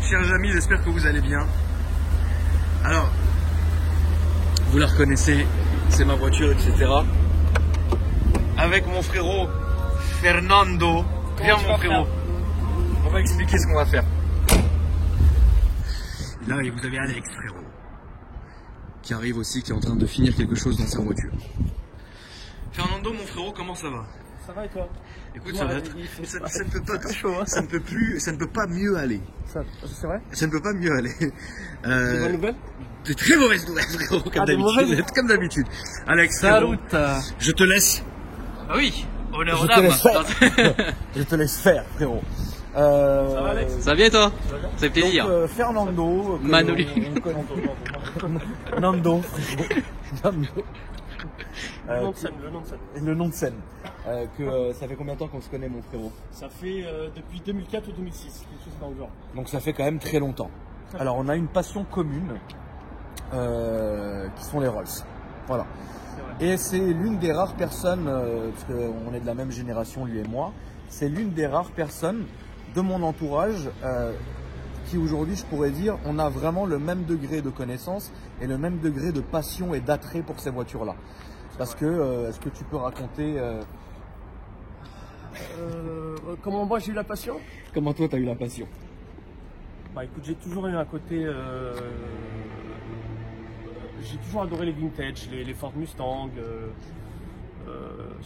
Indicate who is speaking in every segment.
Speaker 1: Chers amis, j'espère que vous allez bien. Alors, vous la reconnaissez, c'est ma voiture, etc. Avec mon frérot Fernando. Viens mon frérot, on va expliquer ce qu'on va faire. Et là, vous avez Alex, frérot, qui arrive aussi, qui est en train de finir quelque chose dans sa voiture. Fernando, mon frérot, comment ça va?
Speaker 2: Ça va et toi?
Speaker 1: Écoute, ça va être... ça ne peut pas chaud, hein. Ça ne peut pas mieux aller.
Speaker 2: C'est vrai?
Speaker 1: Ça ne peut pas mieux aller.
Speaker 2: Des bonnes nouvelles?
Speaker 1: De très mauvaises nouvelles, frérot, comme d'habitude. Alex, frérot, je te laisse.
Speaker 3: Ah oui, honneur
Speaker 2: Je
Speaker 3: aux
Speaker 2: te
Speaker 3: dames.
Speaker 2: laisse faire. Je te laisse faire, frérot.
Speaker 3: Ça va Alex? Ça va bien toi? Ça fait plaisir.
Speaker 2: Donc, Fernando.
Speaker 3: Manoli.
Speaker 2: Nando.
Speaker 4: Le nom de scène.
Speaker 2: Le nom de scène. Ça fait combien de temps qu'on se connaît, mon frérot?
Speaker 4: Ça fait depuis 2004 ou 2006, quelque chose dans le genre.
Speaker 2: Donc ça fait quand même très longtemps. Alors on a une passion commune, qui sont les Rolls. Voilà. Et c'est l'une des rares personnes, parce qu'on est de la même génération, lui et moi, c'est l'une des rares personnes de mon entourage qui aujourd'hui, je pourrais dire, on a vraiment le même degré de connaissance et le même degré de passion et d'attrait pour ces voitures-là. Parce que, est-ce que tu peux raconter
Speaker 4: Comment moi j'ai eu la passion?
Speaker 2: comment toi tu as eu la passion?
Speaker 4: Bah écoute, j'ai toujours eu un côté... j'ai toujours adoré les vintage, les Ford Mustang,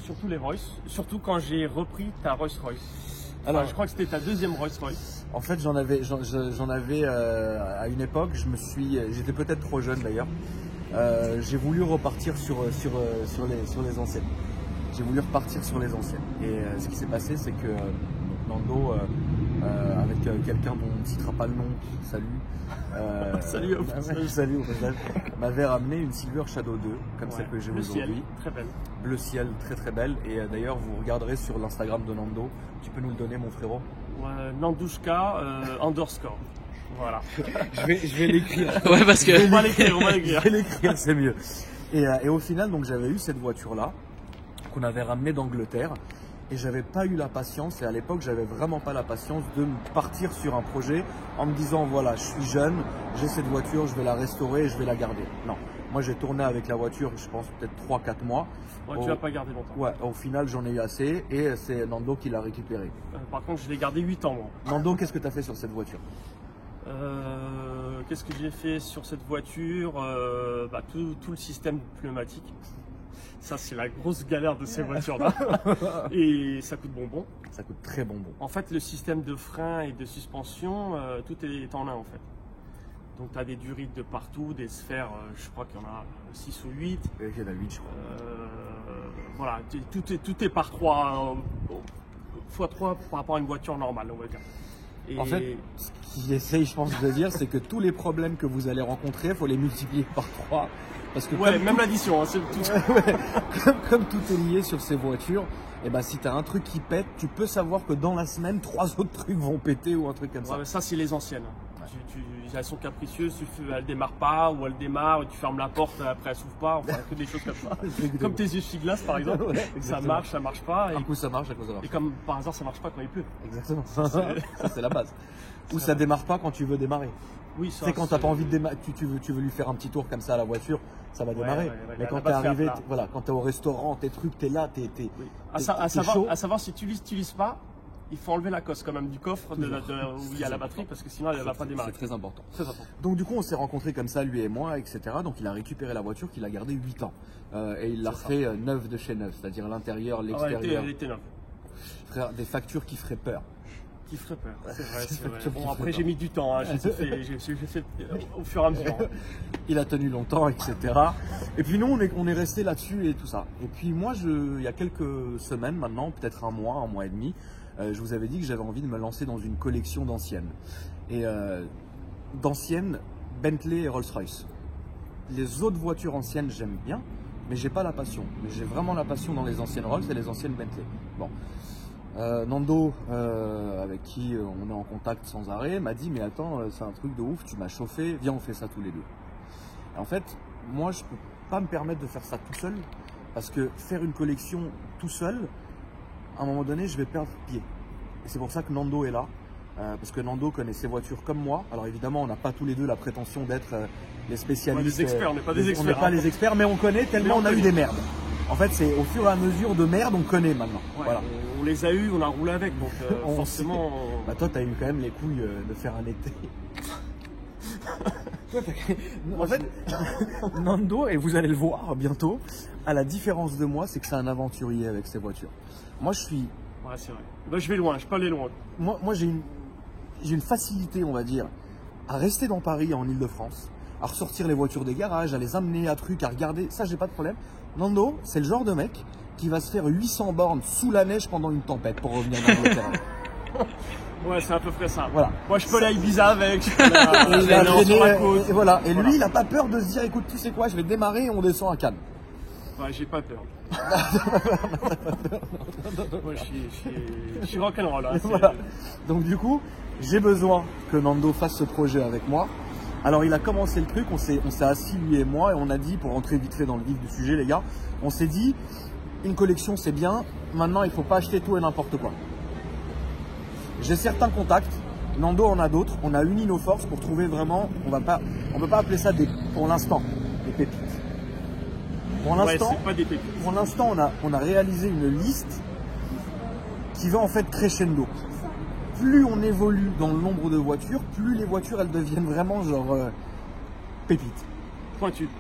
Speaker 4: surtout les Royce, surtout quand j'ai repris ta Rolls-Royce. Alors, je crois que c'était ta deuxième Rolls-Royce.
Speaker 2: En fait, j'en avais à une époque. J'étais peut-être trop jeune d'ailleurs. J'ai voulu repartir sur les anciennes. J'ai voulu repartir sur les anciennes. Et ce qui s'est passé, c'est que Nando, avec quelqu'un dont on ne citera pas le nom, salut au passage, m'avait ramené une Silver Shadow 2, comme celle que j'ai aujourd'hui.
Speaker 4: Très belle.
Speaker 2: Bleu ciel, très très belle. Et d'ailleurs, vous regarderez sur l'Instagram de Nando. Tu peux nous le donner, mon frérot?
Speaker 4: Nandushka underscore. Voilà.
Speaker 2: je vais l'écrire.
Speaker 3: Ouais, parce que.
Speaker 4: On va l'écrire.
Speaker 2: Je vais l'écrire, c'est mieux. Et au final, donc j'avais eu cette voiture-là qu'on avait ramenée d'Angleterre. Et j'avais pas eu la patience, et à l'époque j'avais vraiment pas la patience de partir sur un projet en me disant voilà, je suis jeune, j'ai cette voiture, je vais la restaurer et je vais la garder. Non, moi j'ai tourné avec la voiture, je pense peut-être 3-4 mois.
Speaker 4: Ouais, tu l'as pas gardé longtemps.
Speaker 2: Ouais, au final j'en ai eu assez et c'est Nando qui l'a récupéré.
Speaker 4: Par contre, je l'ai gardé 8 ans moi.
Speaker 2: Nando, qu'est-ce que tu as fait sur cette voiture?
Speaker 4: Qu'est-ce que j'ai fait sur cette voiture? Tout le système pneumatique. Ça, c'est la grosse galère de ces voitures-là. Et ça coûte bonbon.
Speaker 2: Ça coûte très bonbon.
Speaker 4: En fait, le système de frein et de suspension, tout est en un en fait. Donc, tu as des durites de partout, des sphères, je crois qu'il y en a 6 ou 8.
Speaker 2: Il y en a 8, je crois.
Speaker 4: Voilà, tout est par 3, x 3 par rapport à une voiture normale, on va dire. Et
Speaker 2: en fait, ce qu'il essaye, je pense, de dire, c'est que tous les problèmes que vous allez rencontrer, il faut les multiplier par 3. Parce que
Speaker 4: même l'addition, hein, c'est tout.
Speaker 2: Comme tout est lié sur ces voitures, et ben si tu as un truc qui pète, tu peux savoir que dans la semaine, 3 autres trucs vont péter ou un truc comme ça.
Speaker 4: Mais ça, c'est les anciennes. Elles sont capricieuses, elles démarrent pas, ou elles démarrent, tu fermes la porte, après elles s'ouvrent pas, enfin que des choses comme ça. Comme tes essuie-glaces par exemple, ça marche pas.
Speaker 2: Un coup ça marche, un coup ça marche.
Speaker 4: Et comme par hasard ça marche pas quand il pleut.
Speaker 2: Exactement, ça c'est la base. Ou ça démarre pas quand tu veux démarrer.
Speaker 4: Oui, ça.
Speaker 2: C'est quand t'as pas envie de démarrer, tu veux lui faire un petit tour comme ça à la voiture, ça va démarrer. Mais quand t'es arrivé, voilà, quand t'es au restaurant, tes trucs, t'es là, t'es chaud.
Speaker 4: À savoir si tu l'utilises pas, il faut enlever la cosse quand même du coffre où il y a la batterie parce que sinon elle va pas démarrer.
Speaker 2: C'est très important. Donc du coup on s'est rencontrés comme ça, lui et moi, etc. Donc il a récupéré la voiture qu'il a gardée 8 ans. Et il l'a refait neuve de chez neuf, c'est-à-dire l'intérieur, l'extérieur.
Speaker 4: Elle était neuve.
Speaker 2: Frère, des factures qui feraient peur.
Speaker 4: Qui ferait peur, c'est vrai. Bon, après j'ai mis du temps, hein. J'ai fait au fur et à mesure.
Speaker 2: Il a tenu longtemps, etc. Et puis nous on est resté là-dessus et tout ça. Et puis moi il y a quelques semaines maintenant, peut-être un mois et demi, je vous avais dit que j'avais envie de me lancer dans une collection d'anciennes. Et d'anciennes Bentley et Rolls-Royce. Les autres voitures anciennes j'aime bien, mais j'ai pas la passion. Mais j'ai vraiment la passion dans les anciennes Rolls et les anciennes Bentley. Bon. Nando, avec qui on est en contact sans arrêt, m'a dit mais attends, c'est un truc de ouf, tu m'as chauffé, viens on fait ça tous les deux. Et en fait, moi je peux pas me permettre de faire ça tout seul, parce que faire une collection tout seul, à un moment donné je vais perdre pied. Et c'est pour ça que Nando est là. parce que Nando connaît ses voitures comme moi. Alors évidemment, on n'a pas tous les deux la prétention d'être les spécialistes.
Speaker 4: Les experts, on n'est pas des experts.
Speaker 2: On n'est pas les experts, mais on connaît tellement on a eu des merdes. En fait, c'est au fur et à mesure de merde, on connaît maintenant.
Speaker 4: Ouais,
Speaker 2: voilà.
Speaker 4: On les a eu, on a roulé avec, donc forcément.
Speaker 2: Bah toi, t'as eu quand même les couilles de faire un été. En fait, Nando, et vous allez le voir bientôt, à la différence de moi, c'est que c'est un aventurier avec ses voitures. Moi, je suis.
Speaker 4: Ouais, c'est vrai. Bah, je vais loin, je peux aller loin.
Speaker 2: Moi j'ai une facilité, on va dire, à rester dans Paris, en Ile-de-France, à ressortir les voitures des garages, à les amener à trucs, à regarder. Ça, j'ai pas de problème. Nando, c'est le genre de mec qui va se faire 800 bornes sous la neige pendant une tempête pour revenir dans le terrain.
Speaker 4: Ouais, c'est à peu près ça.
Speaker 2: Voilà.
Speaker 4: Moi, je peux aller à Ibiza avec. Et
Speaker 2: voilà. Et lui, il a pas peur de se dire, écoute, tu sais quoi, je vais démarrer et on descend à Cannes.
Speaker 4: Ouais, j'ai pas peur. Moi, je suis rock'n'roll. Hein,
Speaker 2: voilà. Donc du coup, j'ai besoin que Nando fasse ce projet avec moi. Alors il a commencé le truc, on s'est assis lui et moi et on a dit, pour rentrer vite fait dans le vif du sujet les gars, on s'est dit, une collection c'est bien, maintenant il faut pas acheter tout et n'importe quoi. J'ai certains contacts, Nando en a d'autres, on a uni nos forces pour trouver vraiment, on peut pas appeler ça pour l'instant des pépites. Pour l'instant,
Speaker 4: c'est pas des pépites.
Speaker 2: Pour l'instant, on a réalisé une liste qui va en fait crescendo. Plus on évolue dans le nombre de voitures, plus les voitures elles deviennent vraiment genre pépites. Pointues,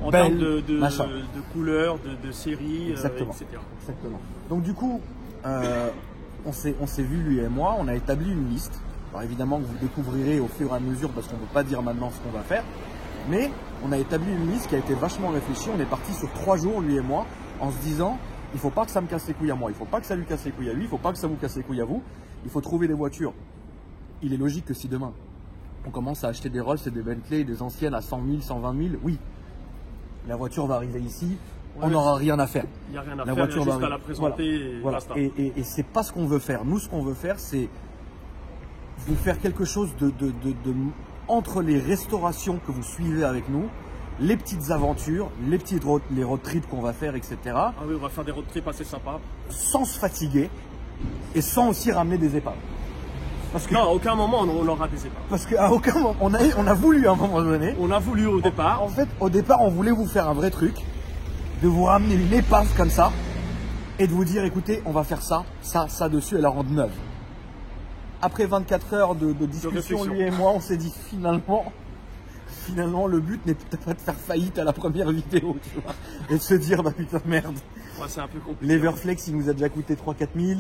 Speaker 4: en
Speaker 2: belles,
Speaker 4: termes de couleurs, de séries,
Speaker 2: exactement,
Speaker 4: etc.
Speaker 2: Exactement. Donc du coup, on s'est vu lui et moi, on a établi une liste. Alors évidemment que vous découvrirez au fur et à mesure parce qu'on ne peut pas dire maintenant ce qu'on va faire. Mais on a établi une liste qui a été vachement réfléchie. On est parti sur 3 jours, lui et moi, en se disant, il ne faut pas que ça me casse les couilles à moi, il ne faut pas que ça lui casse les couilles à lui, il ne faut pas que ça vous casse les couilles à vous. Il faut trouver des voitures. Il est logique que si demain, on commence à acheter des Rolls et des Bentley, des anciennes à 100 000, 120 000, oui, la voiture va arriver ici, on n'aura rien à faire.
Speaker 4: Il n'y a rien à
Speaker 2: la
Speaker 4: faire,
Speaker 2: voiture
Speaker 4: il y a juste
Speaker 2: va
Speaker 4: à la présenter.
Speaker 2: Voilà. Et c'est pas ce qu'on veut faire. Nous, ce qu'on veut faire, c'est vous faire quelque chose entre les restaurations que vous suivez avec nous, les petites aventures, les road trips qu'on va faire, etc.
Speaker 4: Ah oui, on va faire des road trips assez sympas.
Speaker 2: Sans se fatiguer et sans aussi ramener des épaves.
Speaker 4: Parce que non, à aucun moment on aura des épaves.
Speaker 2: Parce qu'à aucun moment, on a voulu à un moment donné.
Speaker 4: On a voulu au départ.
Speaker 2: En fait, au départ, on voulait vous faire un vrai truc, de vous ramener une épave comme ça et de vous dire, écoutez, on va faire ça dessus et la rendre neuve. Après 24 heures de discussion, lui et moi, on s'est dit finalement, le but n'est peut-être pas de faire faillite à la première vidéo, tu vois, et de se dire, bah putain, merde.
Speaker 4: Ouais, c'est un peu compliqué.
Speaker 2: L'Everflex, il nous a déjà coûté 3-4 000,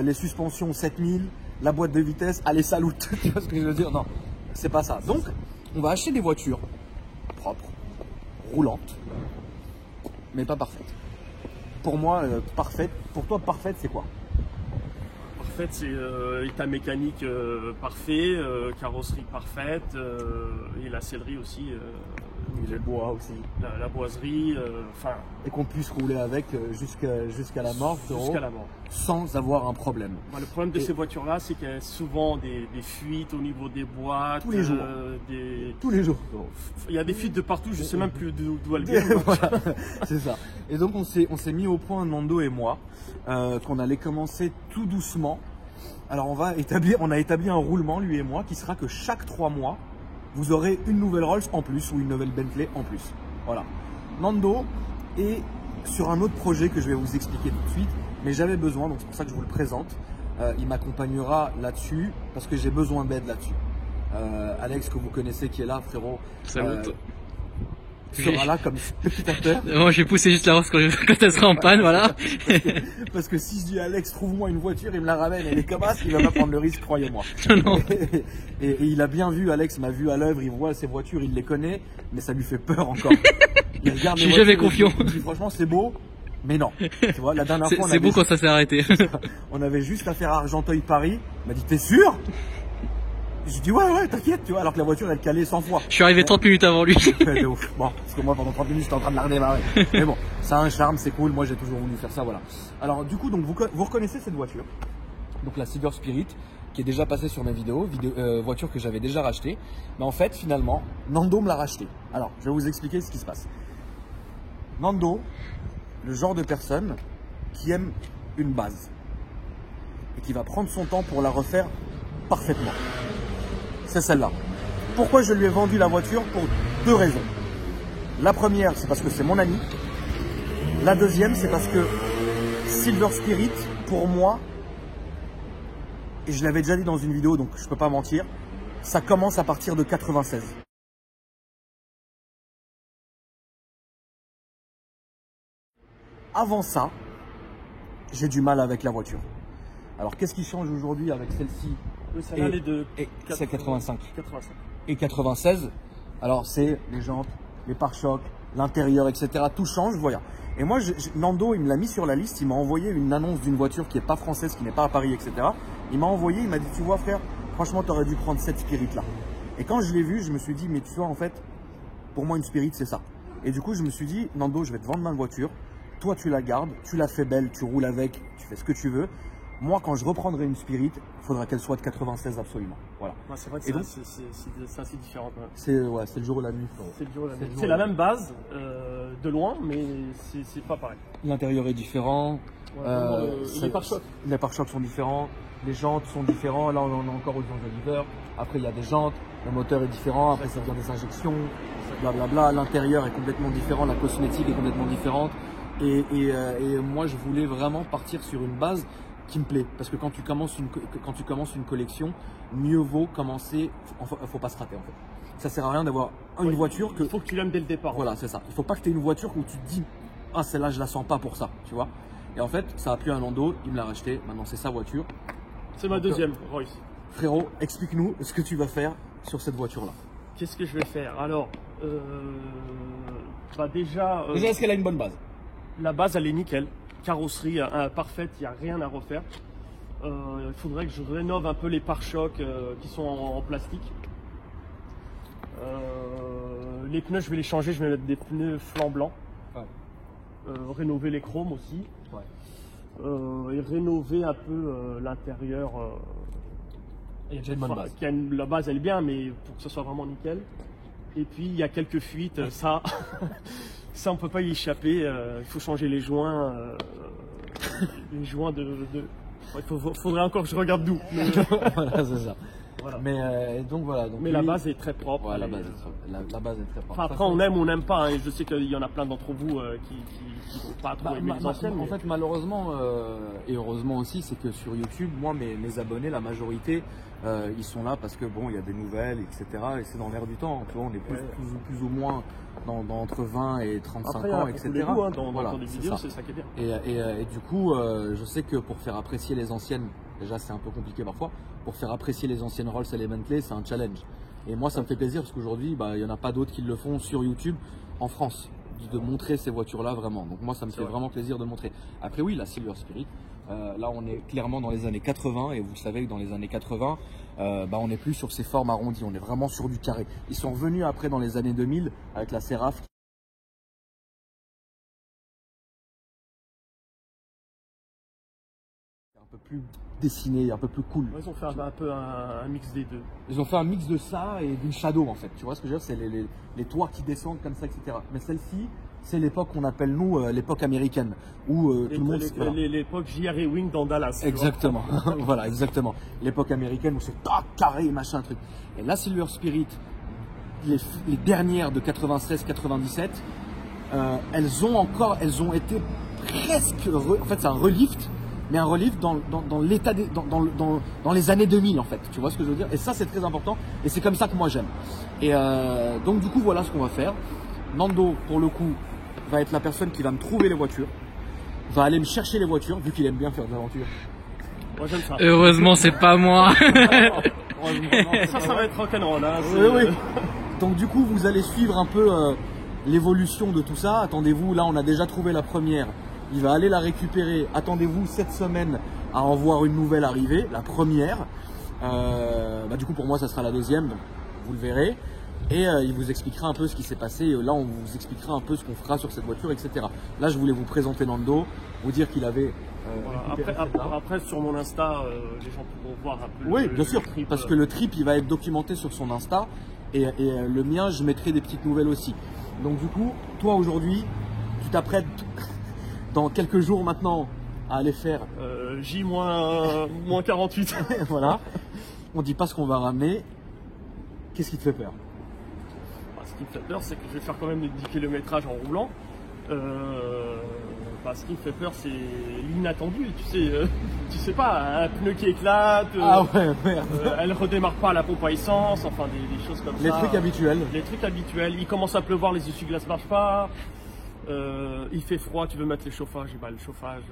Speaker 2: les suspensions 7 000, la boîte de vitesse, allez, salute, tu vois ce que je veux dire? Non, c'est pas ça. Donc, on va acheter des voitures propres, roulantes, mais pas parfaites. Pour moi, parfaite. Pour toi, parfaite, c'est quoi?
Speaker 4: Parfaite, c'est état mécanique parfait, carrosserie parfaite, et la sellerie aussi.
Speaker 2: Et le bois aussi.
Speaker 4: La boiserie, enfin.
Speaker 2: Et qu'on puisse rouler avec jusqu'à la mort,
Speaker 4: jusqu'à la mort.
Speaker 2: Sans avoir un problème.
Speaker 4: Bah, le problème de ces voitures-là, c'est qu'il y a souvent des fuites au niveau des boîtes.
Speaker 2: Tous les jours. Tous les jours.
Speaker 4: Il y a des fuites de partout, je ne sais même plus d'où elles viennent.
Speaker 2: Voilà, c'est ça. Et donc on s'est mis au point, Nando et moi, qu'on allait commencer tout doucement. Alors on a établi un roulement, lui et moi, qui sera que chaque 3 mois, vous aurez une nouvelle Rolls en plus ou une nouvelle Bentley en plus. Voilà. Nando est sur un autre projet que je vais vous expliquer tout de suite, mais j'avais besoin, donc c'est pour ça que je vous le présente. Il m'accompagnera là-dessus parce que j'ai besoin d'aide là-dessus. Alex, que vous connaissez, qui est là, frérot, sera là comme spectateur.
Speaker 3: Moi, je vais pousser juste la Rolls quand elle sera en panne, voilà.
Speaker 2: Parce que si je dis Alex, trouve-moi une voiture, il me la ramène et les cabasses, il va pas prendre le risque, croyez-moi.
Speaker 3: Non.
Speaker 2: Et il a bien vu, Alex m'a vu à l'œuvre, il voit ces voitures, il les connaît, mais ça lui fait peur encore. Il regarde
Speaker 3: je suis jamais confiant.
Speaker 2: Il dit franchement c'est beau, mais non. Tu vois, la dernière fois,
Speaker 3: c'est beau quand ça s'est arrêté.
Speaker 2: On avait juste à faire Argenteuil-Paris. Il m'a dit, t'es sûr? J'ai dit ouais, t'inquiète, tu vois, alors que la voiture elle calait 100 fois.
Speaker 3: Je suis arrivé 30 minutes avant lui.
Speaker 2: De ouf. Bon, parce que moi pendant 30 minutes j'étais en train de la redémarrer. Mais bon, ça a un charme, c'est cool, moi j'ai toujours voulu faire ça, voilà. Alors du coup, donc vous reconnaissez cette voiture, donc la Silver Spirit, qui est déjà passée sur mes vidéos, voiture que j'avais déjà rachetée. Mais en fait, finalement, Nando me l'a rachetée. Alors, je vais vous expliquer ce qui se passe. Nando, le genre de personne qui aime une base. et qui va prendre son temps pour la refaire parfaitement. C'est celle-là. Pourquoi je lui ai vendu la voiture? Pour deux raisons. La première, c'est parce que c'est mon ami. La deuxième, c'est parce que Silver Spirit, pour moi, et je l'avais déjà dit dans une vidéo, donc je ne peux pas mentir, ça commence à partir de 96. Avant ça, j'ai du mal avec la voiture. Alors, qu'est-ce qui change aujourd'hui avec celle-ci?
Speaker 4: Oui, celle-là, elle est de
Speaker 2: c'est 85.
Speaker 4: 85.
Speaker 2: Et 96. Alors, c'est les jantes, les pare-chocs, l'intérieur, etc. Tout change, voilà. Et moi, Nando, il me l'a mis sur la liste. Il m'a envoyé une annonce d'une voiture qui n'est pas française, qui n'est pas à Paris, etc. Il m'a envoyé, il m'a dit, tu vois, frère, franchement, tu aurais dû prendre cette Spirit-là. Et quand je l'ai vue, je me suis dit, mais tu vois, en fait, pour moi, une Spirit, c'est ça. Et du coup, je me suis dit, Nando, je vais te vendre ma voiture. Toi, tu la gardes, tu la fais belle, tu roules avec, tu fais ce que tu veux. Moi, quand je reprendrai une Spirit, il faudra qu'elle soit de 96 absolument. Voilà.
Speaker 4: Ouais, c'est vrai que c'est assez différent.
Speaker 2: C'est le jour ou la nuit.
Speaker 4: C'est le jour ou la nuit. C'est la même base de loin, mais c'est pas pareil.
Speaker 2: L'intérieur est différent.
Speaker 4: Ouais, les pare-chocs.
Speaker 2: Les pare-chocs sont différents. Les jantes sont différents. Là, on en a encore aux Oliver. Après, il y a des jantes. Le moteur est différent. Après, ça vient des injections. Blablabla. L'intérieur est complètement différent. La cosmétique est complètement différente. Et moi, je voulais vraiment partir sur une base qui me plaît, parce que quand tu commences une collection, mieux vaut commencer. Faut pas se rater en fait. Ça sert à rien d'avoir une voiture que.
Speaker 4: Il faut que tu l'aimes dès le départ.
Speaker 2: Voilà, c'est ça. Il faut pas que tu aies une voiture où tu te dis ah celle-là je la sens pas pour ça, tu vois. Et en fait, ça a plu à Nando, il me l'a racheté. Maintenant c'est sa voiture.
Speaker 4: C'est ma deuxième, Royce.
Speaker 2: Frérot, explique-nous ce que tu vas faire sur cette voiture-là.
Speaker 4: Qu'est-ce que je vais faire? Alors, déjà.
Speaker 2: Déjà, est-ce qu'elle a une bonne base?
Speaker 4: La base, elle est nickel. Carrosserie parfaite, il n'y a rien à refaire. Il faudrait que je rénove un peu les pare-chocs qui sont en plastique. Les pneus, je vais les changer, je vais mettre des pneus flancs blancs. Ouais. Rénover les chromes aussi. Ouais. Et rénover un peu l'intérieur.
Speaker 2: Il y a déjà une bonne base.
Speaker 4: La base, elle est bien, mais pour que ce soit vraiment nickel. Et puis, il y a quelques fuites, ça... Ça, on peut pas y échapper. Il faut changer les joints. Les joints il faudrait encore que je regarde d'où. Mais...
Speaker 2: voilà, c'est ça.
Speaker 4: Voilà.
Speaker 2: Mais donc voilà.
Speaker 4: Mais la base est très propre.
Speaker 2: Ouais, la base est très propre.
Speaker 4: Enfin, après, on aime ou on n'aime pas. Hein. Je sais qu'il y en a plein d'entre vous qui vont pas trop aimer les anciennes.
Speaker 2: En fait, malheureusement et heureusement aussi, c'est que sur YouTube, moi, mes abonnés, la majorité, ils sont là parce que bon, il y a des nouvelles, etc. Et c'est dans l'air du temps. Tu vois, on est plus ou moins dans entre 20 et 35
Speaker 4: après,
Speaker 2: ans, etc.
Speaker 4: Goûts, hein, dans des
Speaker 2: c'est
Speaker 4: vidéos, c'est ça qui est bien.
Speaker 2: Et du coup, je sais que pour faire apprécier les anciennes, déjà c'est un peu compliqué parfois, pour faire apprécier les anciennes Rolls et les Bentley, c'est un challenge. Et moi, ça me fait plaisir parce qu'aujourd'hui, il n'y en a pas d'autres qui le font sur YouTube en France, de montrer ces voitures-là vraiment. Donc moi, ça me fait vraiment plaisir de montrer. Après oui, la Silver Spirit, là on est clairement dans les années 80 et vous savez que dans les années 80, on n'est plus sur ces formes arrondies, on est vraiment sur du carré. Ils sont revenus après dans les années 2000 avec la Seraph. Un peu plus dessiné, un peu plus cool.
Speaker 4: Ils ont fait un peu un mix des deux.
Speaker 2: Ils ont fait un mix de ça et d'une shadow en fait. Tu vois ce que je veux dire? C'est les toits qui descendent comme ça, etc. Mais celle-ci, c'est l'époque qu'on appelle nous l'époque américaine où tout le monde.
Speaker 4: L'époque J.R. Wing dans Dallas.
Speaker 2: Exactement. Voilà, exactement. L'époque américaine où c'est carré, machin, truc. Et la Silver Spirit, les dernières de 96-97, elles ont été presque. En fait, c'est un relift. Mais un relief dans l'état dans les années 2000 en fait, tu vois ce que je veux dire? Et ça c'est très important et c'est comme ça que moi j'aime. Et donc du coup voilà ce qu'on va faire. Nando pour le coup va être la personne qui va me trouver les voitures, va aller me chercher les voitures vu qu'il aime bien faire des aventures.
Speaker 4: Moi j'aime ça.
Speaker 3: Heureusement c'est pas moi.
Speaker 4: Ça va être rock'n'roll. Hein,
Speaker 2: oui. Donc du coup vous allez suivre un peu l'évolution de tout ça. Attendez-vous, là on a déjà trouvé la première. Il va aller la récupérer. Attendez-vous cette semaine à en voir une nouvelle arriver, la première. Du coup, pour moi, ça sera la deuxième, donc vous le verrez. Et il vous expliquera un peu ce qui s'est passé. Et là, on vous expliquera un peu ce qu'on fera sur cette voiture, etc. Là, je voulais vous présenter Nando, vous dire qu'il avait.
Speaker 4: Après, sur mon Insta, les gens pourront voir un peu.
Speaker 2: Oui, bien sûr,
Speaker 4: trip,
Speaker 2: parce que le trip, il va être documenté sur son Insta. Et le mien, je mettrai des petites nouvelles aussi. Donc, du coup, toi, aujourd'hui, tu t'apprêtes. Dans quelques jours maintenant à aller faire
Speaker 4: J-moins 48.
Speaker 2: voilà. On dit pas ce qu'on va ramener. Qu'est-ce qui te fait peur?
Speaker 4: Ce qui me fait peur, c'est que je vais faire quand même des 10 km en roulant. Ce qui me fait peur, c'est l'inattendu. Tu sais pas, un pneu qui éclate,
Speaker 2: Ah ouais, merde.
Speaker 4: elle redémarre pas à la pompe à essence, enfin des choses comme
Speaker 2: Les
Speaker 4: ça.
Speaker 2: trucs habituels.
Speaker 4: Les trucs habituels. Il commence à pleuvoir, les essuie-glaces marchent pas. Il fait froid, tu veux mettre le chauffage, et le chauffage.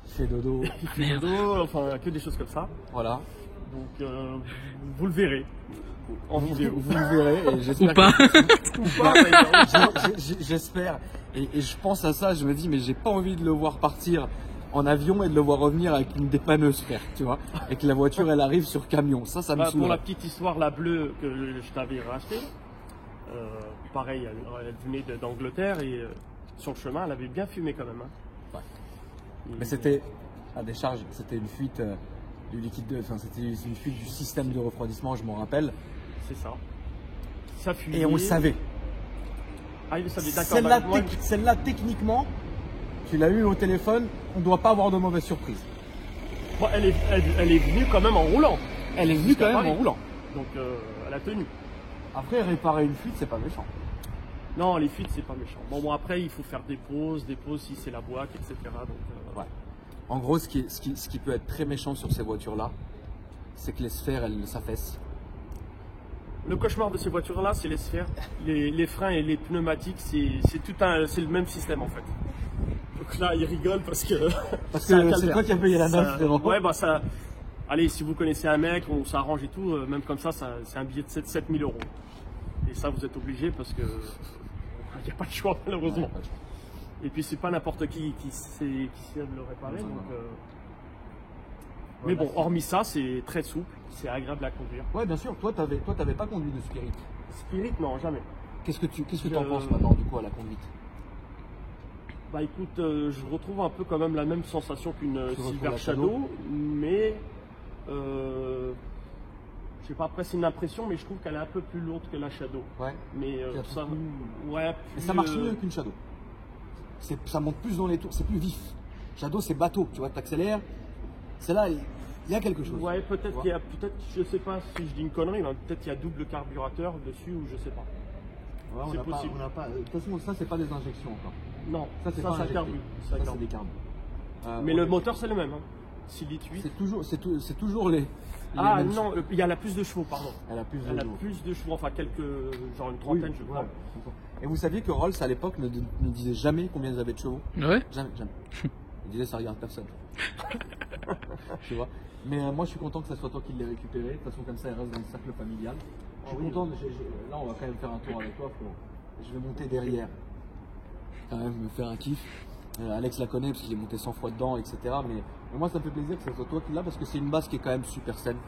Speaker 2: Fais dodo.
Speaker 4: Il fait dodo, enfin que des choses comme ça.
Speaker 2: Voilà.
Speaker 4: Donc vous le verrez en vidéo.
Speaker 2: Vous le verrez et j'espère
Speaker 3: Ou pas.
Speaker 4: Ou pas, d'ailleurs.
Speaker 2: J'espère et je pense à ça, je me dis mais j'ai pas envie de le voir partir en avion et de le voir revenir avec une dépanneuse, frère, tu vois, et que la voiture elle arrive sur camion, ça me saoule.
Speaker 4: Pour la petite histoire, la bleue que je t'avais rachetée, pareil, elle venait d'Angleterre et sur le chemin elle avait bien fumé quand même. Hein.
Speaker 2: Ouais. Mais c'était à décharge, c'était une fuite du liquide, c'était une fuite du système de refroidissement, je m'en rappelle.
Speaker 4: C'est ça. Ça fumait.
Speaker 2: Et on le savait.
Speaker 4: Ah, il le savait, d'accord.
Speaker 2: Celle-là, techniquement, tu l'as eu au téléphone, on ne doit pas avoir de mauvaise surprise.
Speaker 4: Bon, elle est venue quand même en roulant.
Speaker 2: Elle est venue quand même en roulant.
Speaker 4: Donc elle a tenu.
Speaker 2: Après, réparer une fuite, c'est pas méchant.
Speaker 4: Non, les fuites, c'est pas méchant. Bon, après, il faut faire des pauses si c'est la boîte, etc. Donc,
Speaker 2: ouais. En gros, ce qui peut être très méchant sur ces voitures-là, c'est que les sphères, elles s'affaissent.
Speaker 4: Le cauchemar de ces voitures-là, c'est les sphères, les freins et les pneumatiques, c'est le même système en fait. Donc là, ils rigolent parce que
Speaker 2: c'est toi qui as payé la note, frérot.
Speaker 4: Ouais, ça. Allez, si vous connaissez un mec, on s'arrange et tout, même comme ça, c'est un billet de 7 000 €. Et ça, vous êtes obligé parce que il n'y a pas de choix malheureusement.
Speaker 2: Ouais, pas de choix.
Speaker 4: Et puis c'est pas n'importe qui sait le réparer. Donc, mais bon, hormis ça, c'est très souple, c'est agréable à conduire.
Speaker 2: Ouais, bien sûr. Toi, t'avais pas conduit de Spirit.
Speaker 4: Spirit, non, jamais.
Speaker 2: Qu'est-ce que t'en penses maintenant du coup à la conduite?
Speaker 4: Bah écoute, je retrouve un peu quand même la même sensation qu'une Silver Shadow, mais je sais pas, après c'est une impression, mais je trouve qu'elle est un peu plus lourde que la Shadow.
Speaker 2: Ouais.
Speaker 4: Mais ça,
Speaker 2: mais ça marche mieux qu'une Shadow. Ça monte plus dans les tours, c'est plus vif. Shadow, c'est bateau, tu vois, t'accélères. Celle-là, il y a quelque chose.
Speaker 4: Ouais, peut-être je sais pas si je dis une connerie, mais peut-être qu'il y a double carburateur dessus ou je sais pas.
Speaker 2: Ouais, c'est possible. De toute façon, ça, c'est pas des injections encore.
Speaker 4: Non,
Speaker 2: ça
Speaker 4: carbure.
Speaker 2: Ça, c'est des carbures.
Speaker 4: Mais le moteur, c'est le même. Hein. 6 litres 8.
Speaker 2: C'est toujours les.
Speaker 4: Ah non, il y a la plus de chevaux, pardon.
Speaker 2: Elle a plus
Speaker 4: de chevaux, enfin genre une trentaine, je crois.
Speaker 2: Ouais. Et vous saviez que Rolls à l'époque ne disait jamais combien ils avaient de chevaux?
Speaker 3: Ouais.
Speaker 2: Jamais. Il disait ça regarde personne. Tu vois. Mais moi je suis content que ça soit toi qui l'aies récupéré. De toute façon comme ça elle reste dans le cercle familial. Je suis content. Là on va quand même faire un tour avec toi. Je vais monter derrière. Quand même me faire un kiff. Alex la connaît parce qu'il est monté 100 fois dedans, etc. Mais moi ça me fait plaisir que ce soit toi qui l'as parce que c'est une base qui est quand même super saine.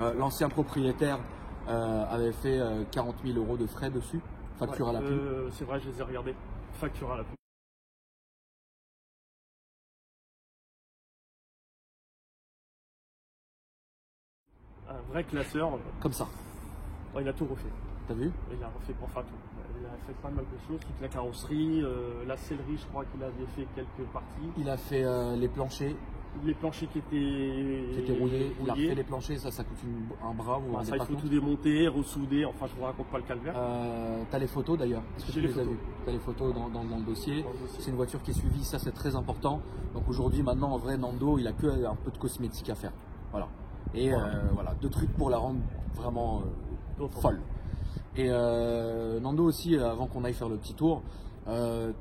Speaker 2: L'ancien propriétaire avait fait 40 000 € de frais dessus. Facture à la pub.
Speaker 4: C'est vrai, je les ai regardés. Facture à la pub. Un vrai classeur.
Speaker 2: Comme ça.
Speaker 4: Ouais, il a tout refait.
Speaker 2: T'as vu?
Speaker 4: Il a refait pour tout. Il a fait pas mal de choses, toute la carrosserie, la sellerie, je crois qu'il avait fait quelques parties.
Speaker 2: Il a fait les planchers.
Speaker 4: Les planchers qui étaient
Speaker 2: rouillés. Il a refait les planchers, ça coûte un bras. Vous
Speaker 4: ça, il faut tout démonter, ressouder, enfin je vous raconte pas le calvaire.
Speaker 2: T'as les photos d'ailleurs? Est-ce que tu les as vues? T'as les photos dans le dossier. C'est une voiture qui est suivie, ça c'est très important. Donc aujourd'hui, maintenant en vrai, Nando, il a que un peu de cosmétique à faire. Voilà. Et voilà, 2 trucs pour la rendre vraiment folle. Et Nando aussi, avant qu'on aille faire le petit tour,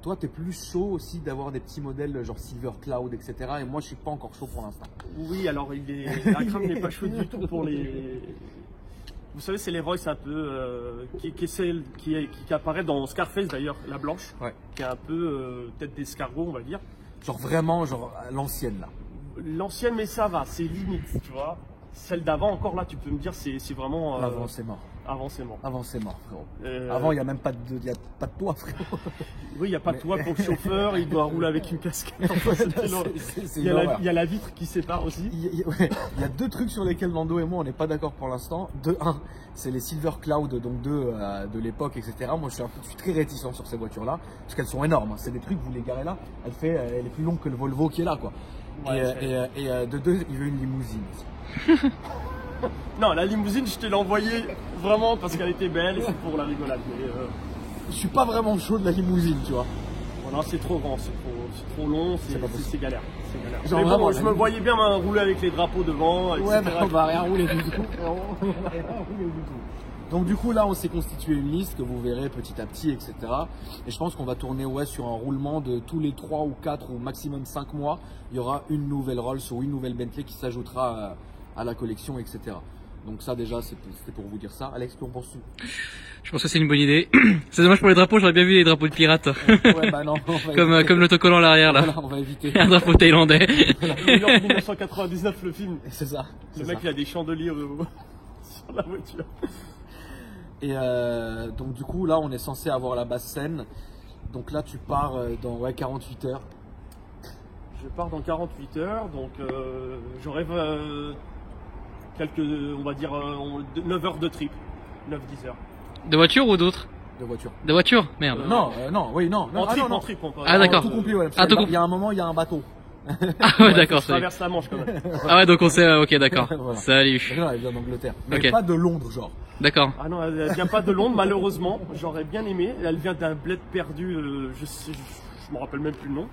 Speaker 2: toi t'es plus chaud aussi d'avoir des petits modèles genre Silver Cloud, etc. Et moi je suis pas encore chaud pour l'instant.
Speaker 4: Oui, alors Akram n'est pas chaud du tout pour les... Vous savez, c'est les Royce un peu qui apparaît dans Scarface d'ailleurs, la blanche, qui est un peu tête d'escargot on va dire.
Speaker 2: Genre vraiment, genre l'ancienne là.
Speaker 4: L'ancienne, mais ça va, c'est limite, tu vois. Celle d'avant, encore là, tu peux me dire, c'est vraiment.
Speaker 2: Avant, c'est mort.
Speaker 4: Avant, c'est mort.
Speaker 2: Avant, c'est mort, frérot. Avant, il n'y a même pas de toit, frérot.
Speaker 4: Oui, il n'y a pas de toit pour le chauffeur, il doit rouler avec une casquette. Il y a la vitre qui sépare aussi.
Speaker 2: Il y a deux trucs sur lesquels Nando et moi, on n'est pas d'accord pour l'instant. Un, c'est les Silver Cloud, donc de l'époque, etc. Moi, je suis très réticent sur ces voitures-là, parce qu'elles sont énormes. C'est des trucs, vous les garez là, elle est plus longue que le Volvo qui est là, quoi. Ouais, de deux, il veut une limousine.
Speaker 4: Non, la limousine, je te l'ai envoyée vraiment parce qu'elle était belle et c'est pour la rigolade. Mais,
Speaker 2: je suis pas vraiment chaud de la limousine, tu vois.
Speaker 4: Voilà, c'est trop grand, c'est trop long, c'est galère.
Speaker 2: Genre
Speaker 4: mais
Speaker 2: vraiment,
Speaker 4: bon, je me voyais bien rouler avec les drapeaux devant, etc.
Speaker 2: Ouais, mais on va rien rouler du tout. Donc du coup là on s'est constitué une liste que vous verrez petit à petit, etc. Et je pense qu'on va tourner sur un roulement de tous les 3 ou 4 ou maximum 5 mois. Il y aura une nouvelle Rolls ou une nouvelle Bentley qui s'ajoutera à la collection, etc. Donc ça déjà c'était pour vous dire ça. Alex, qu'en penses-tu?
Speaker 3: Je pense que c'est une bonne idée. C'est dommage pour les drapeaux, j'aurais bien vu les drapeaux de pirates.
Speaker 2: Ouais, bah non,
Speaker 3: comme l'autocollant à l'arrière là.
Speaker 2: Voilà, on va éviter.
Speaker 3: Un drapeau thaïlandais.
Speaker 4: New York 1999 le film.
Speaker 2: C'est ça.
Speaker 4: Le mec il a des chandeliers sur la voiture.
Speaker 2: Et donc du coup là on est censé avoir la basse scène. Donc là tu pars dans 48 heures.
Speaker 4: Je pars dans 48 heures, donc j'aurai quelques, on va dire 9 heures de trip, 9-10 heures.
Speaker 3: De voiture ou d'autres?
Speaker 2: De voiture.
Speaker 3: De voiture? Merde.
Speaker 2: Non.
Speaker 4: En trip.
Speaker 3: Ah d'accord.
Speaker 2: Tout complet, ouais. Il y a un moment, il y a un bateau.
Speaker 3: Ah ouais, d'accord.
Speaker 4: Ça traverse la Manche quand même.
Speaker 3: Ah ouais, donc on sait, ok, d'accord.
Speaker 2: Voilà.
Speaker 3: Salut.
Speaker 2: Non, elle vient d'Angleterre. Mais
Speaker 3: Okay.
Speaker 2: pas de Londres, genre.
Speaker 3: D'accord.
Speaker 4: Ah non, elle vient pas de Londres, malheureusement. J'aurais bien aimé. Elle vient d'un bled perdu, je me rappelle même plus le nom.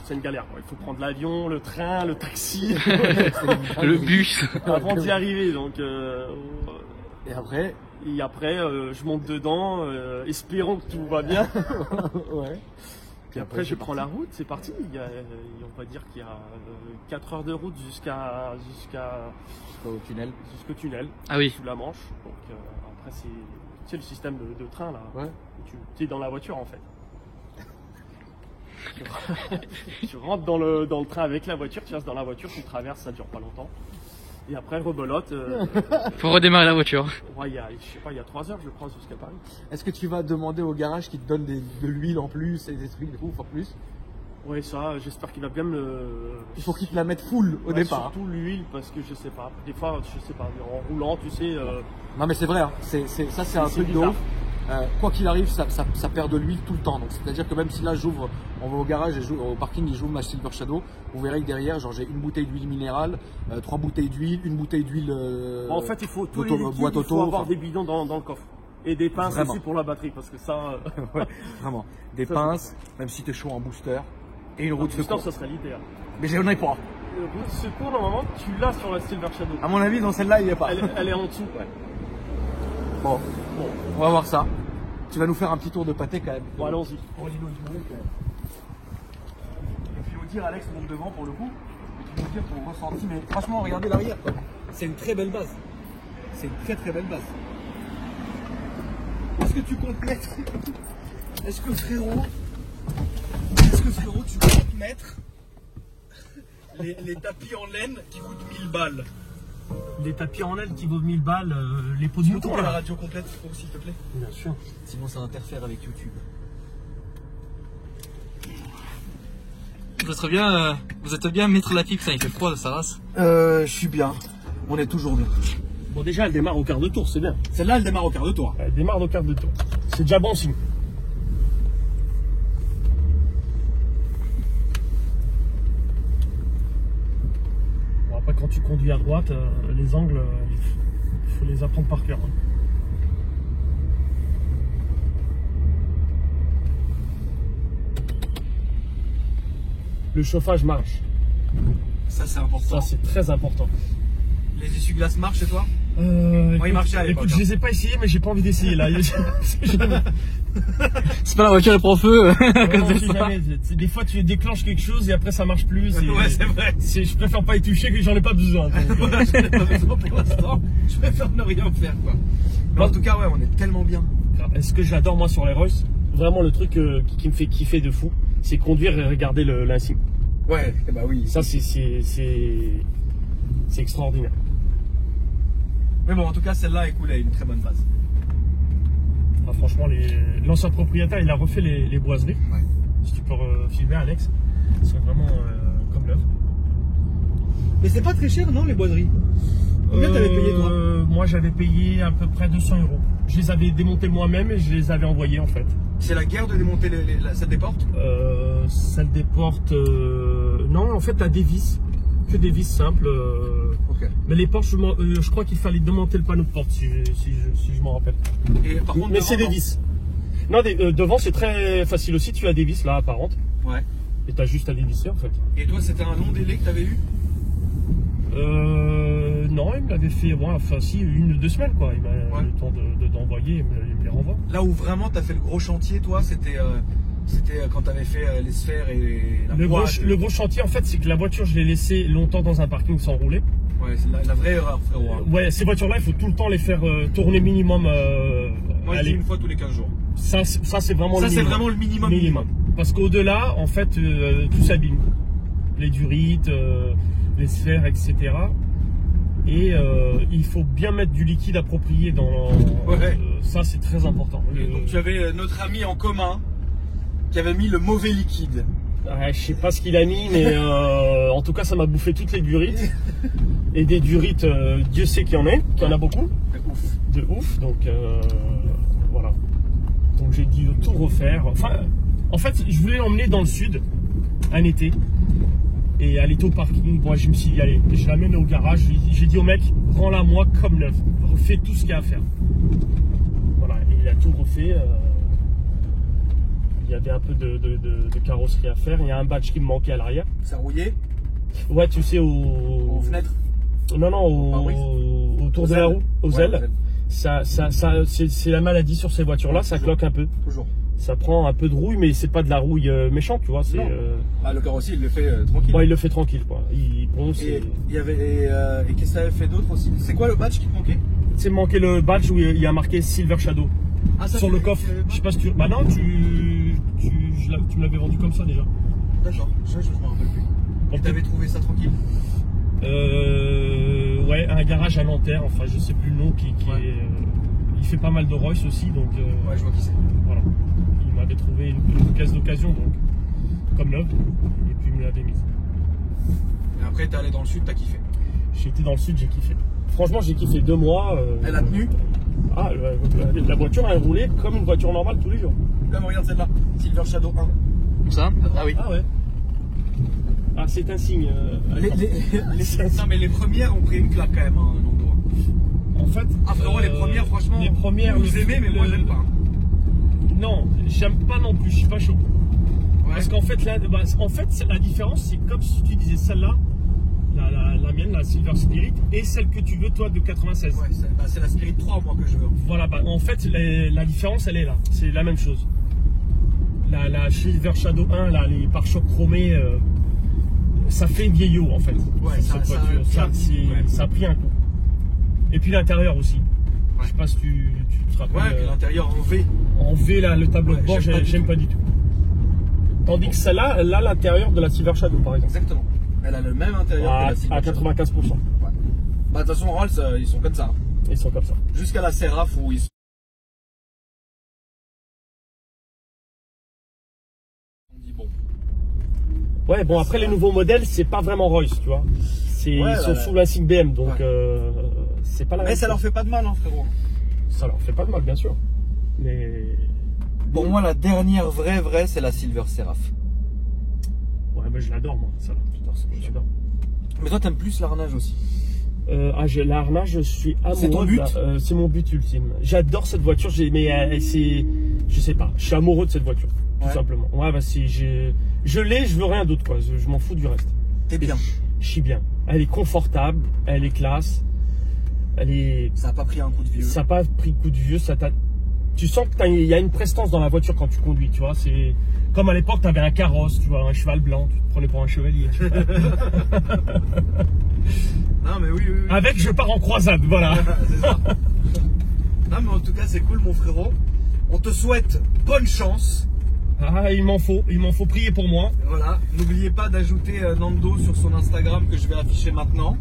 Speaker 4: C'est une galère, quoi. Il faut prendre l'avion, le train, le taxi.
Speaker 3: Le bus.
Speaker 4: Avant d'y arriver, donc.
Speaker 2: Et après,
Speaker 4: je monte dedans, espérons que tout va bien.
Speaker 2: ouais.
Speaker 4: Puis après, je prends la route, c'est parti. On va dire qu'il y a 4 heures de route jusqu'au
Speaker 2: tunnel.
Speaker 4: Jusqu'au tunnel.
Speaker 3: Ah oui.
Speaker 4: Sous la Manche. Donc après, c'est le système de train là.
Speaker 2: Ouais.
Speaker 4: Tu es dans la voiture en fait. Tu rentres dans le train avec la voiture, tu restes dans la voiture, tu traverses, ça dure pas longtemps. Et après, rebelote.
Speaker 3: Faut redémarrer la voiture.
Speaker 4: Ouais, je sais pas, il y a 3 heures, je crois, jusqu'à Paris.
Speaker 2: Est-ce que tu vas demander au garage qui te donne de l'huile en plus et des trucs de ouf en plus?
Speaker 4: Ouais, ça, j'espère qu'il va bien me le.
Speaker 2: Il faut qu'il te la mette full au départ.
Speaker 4: Surtout l'huile, parce que je sais pas. Des fois, je sais pas, en roulant, tu sais.
Speaker 2: Non, mais c'est vrai, hein. Ça, c'est un truc de ouf. Quoi qu'il arrive, ça perd de l'huile tout le temps. Donc c'est-à-dire que même si là on va au garage et au parking et j'ouvre ma Silver Shadow, vous verrez que derrière, genre j'ai une bouteille d'huile minérale, 3 bouteilles d'huile, une bouteille d'huile.
Speaker 4: En fait, il faut il faut avoir des bidons dans le coffre et des pinces aussi pour la batterie parce que ça.
Speaker 2: Ouais, vraiment. Des pinces, même si t'es chaud en booster et une roue de secours.
Speaker 4: Ça serait l'idéal.
Speaker 2: Mais j'en ai pas.
Speaker 4: Une roue de secours, normalement, tu l'as sur la Silver Shadow.
Speaker 2: À mon avis, dans celle-là, il n'y a pas.
Speaker 4: Elle est en dessous. Ouais.
Speaker 2: Bon, on va voir ça. Tu vas nous faire un petit tour de pâté quand même.
Speaker 4: Bon, allons-y.
Speaker 2: Pour l'îlot du monde quand même. Et puis nous dire, Alex monte devant pour le coup. Et puis nous dire ton ressenti. Mais franchement, regardez l'arrière. C'est une très belle base. C'est une très très belle base. Est-ce que tu comptes mettre Est-ce que frérot, tu comptes mettre les tapis en laine qui coûtent 1000 balles?
Speaker 4: Les tapis en laine qui vaut 1000 balles, les pots de mouton.
Speaker 2: Tu peux la radio complète s'il te plaît?
Speaker 4: Bien sûr.
Speaker 2: Sinon ça interfère avec YouTube.
Speaker 3: Vous êtes bien mettre la pipe, ça il fait froid de sa race.
Speaker 2: Je suis bien. On est toujours bien.
Speaker 4: Bon, déjà elle démarre au quart de tour, c'est bien.
Speaker 2: Celle-là elle démarre au quart de tour.
Speaker 4: Elle démarre au quart de tour. C'est déjà bon signe. Bon, après quand tu conduis à droite, les angles, il faut les apprendre par cœur. Le chauffage marche.
Speaker 2: Ça c'est important.
Speaker 4: Ça c'est très important.
Speaker 2: Les essuie-glaces marchent chez toi? Moi, il marchait à l'époque.
Speaker 4: Écoute, je les ai pas essayés, mais j'ai pas envie d'essayer là.
Speaker 3: C'est pas la voiture, elle prend feu.
Speaker 2: Des fois, tu déclenches quelque chose et après, ça marche plus.
Speaker 4: Ouais, c'est vrai.
Speaker 2: Je préfère pas y toucher que j'en ai pas besoin. J'en ai pas besoin pour l'instant. Je préfère ne rien faire, quoi. Mais en tout cas, ouais, on est tellement bien.
Speaker 4: Ce que j'adore, moi, sur les Rolls, vraiment le truc qui me fait kiffer de fou, c'est conduire et regarder l'insigne.
Speaker 2: Ouais, bah oui.
Speaker 4: Ça, c'est c'est extraordinaire.
Speaker 2: Mais bon, en tout cas, celle-là est cool, elle a une très bonne base.
Speaker 4: Ah, franchement, l'ancien propriétaire, il a refait les boiseries.
Speaker 2: Ouais.
Speaker 4: Si tu peux filmer, Alex, elles sont vraiment comme l'œuvre.
Speaker 2: Mais c'est pas très cher, non, les boiseries? Combien t'avais payé, toi?
Speaker 4: Moi, j'avais payé à peu près 200 €. Je les avais démontés moi-même et je les avais envoyés, en fait.
Speaker 2: C'est la guerre de démonter celle des portes?
Speaker 4: Celle des portes... Non, en fait, t'as des vis. Que des vis simples.
Speaker 2: Ok.
Speaker 4: Mais les portes, je crois qu'il fallait démonter le panneau de porte, si je m'en rappelle.
Speaker 2: Et par contre,
Speaker 4: Mais c'est des vis. Non, devant, c'est très facile aussi. Tu as des vis, là, apparentes.
Speaker 2: Ouais.
Speaker 4: Et t'as juste à dévisser, en fait.
Speaker 2: Et toi, c'était un long délai que t'avais eu?
Speaker 4: Non, il me l'avait fait, enfin si, 1 ou 2 semaines, quoi. Il m'a eu le temps d'envoyer, il me les renvoie.
Speaker 2: Là où vraiment t'as fait le gros chantier, toi, c'était quand t'avais fait les sphères et la boîte.
Speaker 4: Le gros chantier, en fait, c'est que la voiture, je l'ai laissée longtemps dans un parking sans rouler.
Speaker 2: Ouais, c'est la vraie erreur, frérot. Hein.
Speaker 4: Ouais, ces voitures-là, il faut tout le temps les faire tourner minimum.
Speaker 2: Moi, je dis une fois tous les 15 jours.
Speaker 4: Ça c'est vraiment
Speaker 2: Ça, c'est vraiment le minimum.
Speaker 4: Parce qu'au-delà, en fait, tout s'abîme. Les durites, les sphères, etc. Et il faut bien mettre du liquide approprié dans...
Speaker 2: Ouais.
Speaker 4: Ça, c'est très important.
Speaker 2: Et donc, tu avais notre ami en commun qui avait mis le mauvais liquide.
Speaker 4: Ouais, je sais pas ce qu'il a mis, mais en tout cas, ça m'a bouffé toutes les durites. Et des durites, Dieu sait qu'il y en a beaucoup. De ouf. Donc, voilà. Donc, j'ai dû tout refaire. Enfin, en fait, je voulais l'emmener dans le sud, un été. Et elle était au parking. Moi, je me suis dit, allez, je l'amène au garage. J'ai dit au mec, rends-la moi comme neuve. Refais tout ce qu'il y a à faire. Voilà. Et il a tout refait. Il y avait un peu de carrosserie à faire. Il y a un badge qui me manquait à l'arrière.
Speaker 2: Ça rouillait?
Speaker 4: Ouais, tu sais, aux
Speaker 2: fenêtres?
Speaker 4: Non, autour de la roue, aux ailes. C'est la maladie sur ces voitures-là, ça cloque un peu.
Speaker 2: Toujours.
Speaker 4: Ça prend un peu de rouille, mais c'est pas de la rouille méchante, tu vois.
Speaker 2: Bah, le carrossier, il le fait tranquille.
Speaker 4: Ouais, il le fait tranquille, quoi.
Speaker 2: Et qu'est-ce que ça avait fait d'autre aussi? C'est quoi le badge qui te manquait?
Speaker 4: C'est manqué le badge où il y a marqué Silver Shadow.
Speaker 2: Ah, ça
Speaker 4: sur le coffre. Je sais pas si tu. Bah non, tu me l'avais vendu comme ça déjà.
Speaker 2: D'accord, je me rappelle plus. Et t'avais trouvé ça tranquille?
Speaker 4: Ouais, un garage à Nanterre, enfin je sais plus le nom qui est. Il fait pas mal de Royce aussi, donc.
Speaker 2: Ouais, je vois qui c'est.
Speaker 4: Voilà. Il m'avait trouvé une caisse d'occasion, donc comme neuve, et puis il me l'avait mise.
Speaker 2: Et après t'es allé dans le sud, t'as kiffé?
Speaker 4: J'ai été dans le sud, j'ai kiffé. Franchement, j'ai kiffé 2 mois.
Speaker 2: Elle a tenu?
Speaker 4: Ah, la voiture a roulé comme une voiture normale tous les jours.
Speaker 2: Là, regarde celle-là, Silver Shadow 1.
Speaker 3: Comme ça? Ah oui.
Speaker 4: Ah ouais. Ah, c'est un signe.
Speaker 2: Non, mais les premières ont pris une claque quand même, hein, Nando.
Speaker 4: En fait.
Speaker 2: Ah, frérot, les premières, franchement.
Speaker 4: Les premières,
Speaker 2: vous aimez, mais moi, j'aime pas.
Speaker 4: Non, j'aime pas non plus, je suis pas chaud.
Speaker 2: Ouais.
Speaker 4: Parce qu'en fait, la différence, c'est comme si tu disais celle-là, la mienne, la Silver Spirit, et celle que tu veux, toi, de 96.
Speaker 2: Ouais, c'est la Spirit 3, moi, que je veux.
Speaker 4: Voilà, en fait, la différence, elle est là. C'est la même chose. La Silver Shadow 1, là, les pare-chocs chromés, ça fait vieillot, en fait.
Speaker 2: Ouais,
Speaker 4: cette voiture. Ça a pris un coup. Et puis l'intérieur aussi. Ouais. Je sais pas si tu te rappelles.
Speaker 2: Ouais, puis l'intérieur en V.
Speaker 4: En V, là, le tableau de bord, j'aime pas du tout. Tandis que celle-là, elle a l'intérieur de la Silver Shadow, par exemple.
Speaker 2: Exactement. Elle a le même intérieur que la Silver Shadow.
Speaker 4: À 95%. Ouais.
Speaker 2: Bah, de toute façon, Rolls, ils sont comme ça.
Speaker 4: Ils sont comme ça.
Speaker 2: Jusqu'à la Seraph où ils sont. On dit bon.
Speaker 4: Ouais, bon, après, les nouveaux modèles, c'est pas vraiment Royce, tu vois. Ils sont sous la signe BM, donc c'est pas la même chose.
Speaker 2: Mais ça leur fait pas de mal, hein, frérot.
Speaker 4: Ça leur fait pas de mal, bien sûr. Mais.
Speaker 2: Pour moi, la dernière vraie, c'est la Silver Seraph.
Speaker 4: Ouais, mais je l'adore, moi, ça. J'adore.
Speaker 2: Mais toi, t'aimes plus l'arnage aussi?
Speaker 4: L'arnage, je suis amoureux.
Speaker 2: C'est ton but?
Speaker 4: C'est mon but ultime. J'adore cette voiture, mais je sais pas, je suis amoureux de cette voiture, tout simplement. Ouais, bah si je l'ai, je veux rien d'autre, quoi. Je m'en fous du reste.
Speaker 2: T'es bien?
Speaker 4: Je suis bien. Elle est confortable, elle est classe.
Speaker 2: Ça n'a pas pris un coup de vieux.
Speaker 4: Ça n'a pas pris coup de vieux. Tu sens qu'il y a une prestance dans la voiture quand tu conduis, tu vois. C'est comme à l'époque, tu avais un carrosse, tu vois, un cheval blanc, tu te prenais pour un chevalier.
Speaker 2: Non, mais oui.
Speaker 4: Avec, je pars en croisade, voilà.
Speaker 2: C'est ça. Non, mais en tout cas, c'est cool, mon frérot. On te souhaite bonne chance.
Speaker 4: Ah, il m'en faut prier pour moi.
Speaker 2: Voilà, n'oubliez pas d'ajouter Nando sur son Instagram que je vais afficher maintenant.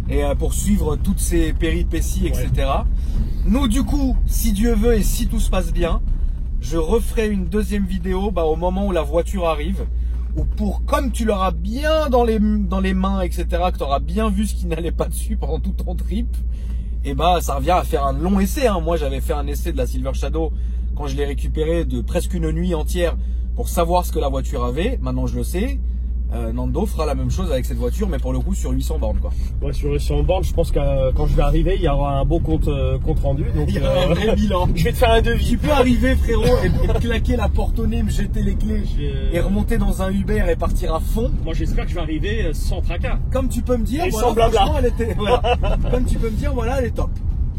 Speaker 2: et pour suivre toutes ces péripéties, etc. Nous, du coup, si Dieu veut et si tout se passe bien, je referai une deuxième vidéo au moment où la voiture arrive, ou pour, comme tu l'auras bien dans les mains, etc., que tu auras bien vu ce qui n'allait pas dessus pendant tout ton trip, et ça revient à faire un long essai. Moi, j'avais fait un essai de la Silver Shadow quand je l'ai récupéré de presque une nuit entière pour savoir ce que la voiture avait. Maintenant, je le sais. Nando fera la même chose avec cette voiture, mais pour le coup sur 800 bornes, quoi.
Speaker 4: Ouais, sur 800 bornes, je pense que quand je vais arriver, il y aura un beau compte rendu. Donc,
Speaker 2: il y aura un vrai bilan.
Speaker 4: Je vais te faire un devis.
Speaker 2: Tu peux arriver, frérot, et claquer la porte au nez, me jeter les clés et remonter dans un Uber et partir à fond.
Speaker 4: Moi, j'espère que je vais arriver sans tracas.
Speaker 2: Comme tu peux me dire,
Speaker 4: et
Speaker 2: voilà,
Speaker 4: sans blabla.
Speaker 2: Elle était, voilà. Comme tu peux me dire, voilà, elle est top.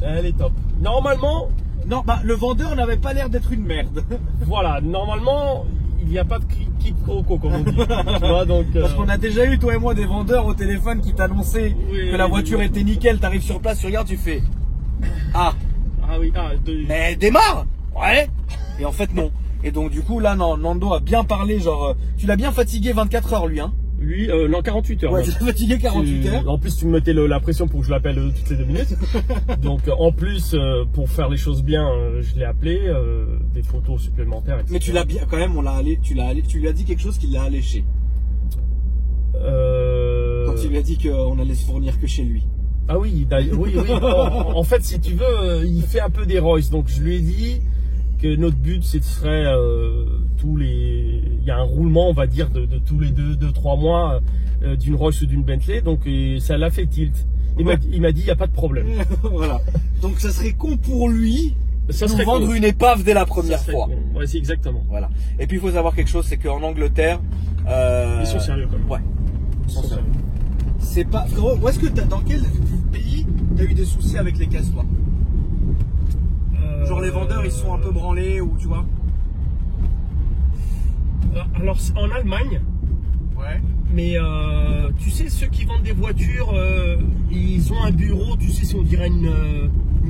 Speaker 4: Elle est top. Normalement,
Speaker 2: non, le vendeur n'avait pas l'air d'être une merde.
Speaker 4: Voilà, normalement, il n'y a pas de quiproquo, comme on dit. Tu vois, donc,
Speaker 2: parce qu'on a déjà eu, toi et moi, des vendeurs au téléphone qui t'annonçaient que la voiture était nickel. T'arrives sur place, tu regardes, tu fais mais démarre. Ouais. Et en fait non. Et donc du coup là, non, Nando a bien parlé, genre tu l'as bien fatigué 24 heures lui, hein.
Speaker 4: Lui, non, 48 heures.
Speaker 2: Ouais, tu l'as fatigué 48 heures.
Speaker 4: En plus, tu me mettais la pression pour que je l'appelle toutes les 2 minutes. Donc, en plus, pour faire les choses bien, je l'ai appelé, des photos supplémentaires, etc.
Speaker 2: Mais tu l'as bien, quand même, tu lui as dit quelque chose qui l'a alléché. Quand il lui a dit qu'on allait se fournir que chez lui.
Speaker 4: Ah oui, oui. En fait, si tu veux, il fait un peu des Royce. Donc, je lui ai dit que notre but, ce serait il y a un roulement, on va dire, de tous les 2-3 mois d'une Royce ou d'une Bentley. Donc, ça l'a fait tilt. Il m'a dit, il n'y a pas de problème.
Speaker 2: Voilà. Donc, ça serait con pour lui de vendre une épave dès la première fois.
Speaker 4: Ouais, c'est exactement.
Speaker 2: Voilà. Et puis, il faut savoir quelque chose, c'est qu'en Angleterre...
Speaker 4: ils sont sérieux, quand même.
Speaker 2: Ouais. Ils sont sérieux. C'est pas... Frérot, dans quel pays t'as eu des soucis avec les caisses, toi? Genre les vendeurs, ils sont un peu branlés, ou tu vois?
Speaker 4: Alors, en Allemagne...
Speaker 2: Ouais.
Speaker 4: Mais tu sais, ceux qui vendent des voitures, ils ont un bureau, tu sais, si on dirait une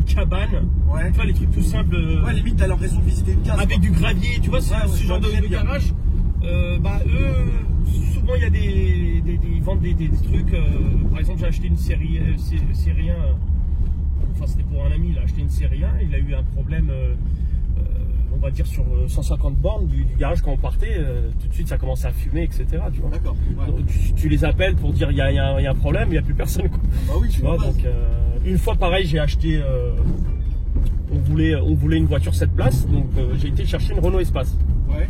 Speaker 4: cabane.
Speaker 2: Ouais.
Speaker 4: Tu vois, les trucs tout simples.
Speaker 2: Ouais, limite, t'as l'impression de visiter une case.
Speaker 4: Avec
Speaker 2: quoi.
Speaker 4: du gravier, tu vois, ce genre de garage. Eux, souvent, il y a ils vendent des trucs. Par exemple, j'ai acheté une série 1. Enfin, c'était pour un ami, il a acheté une série 1. Il a eu un problème. On va dire sur 150 bornes du garage quand on partait, tout de suite ça commençait à fumer, etc. Tu vois.
Speaker 2: D'accord. Ouais.
Speaker 4: Donc, tu les appelles pour dire il y a un problème, il n'y a plus personne. Quoi.
Speaker 2: Bah oui,
Speaker 4: tu vois. Donc une fois pareil, j'ai acheté. On voulait une voiture 7 places, donc j'ai été chercher une Renault Espace.
Speaker 2: Ouais.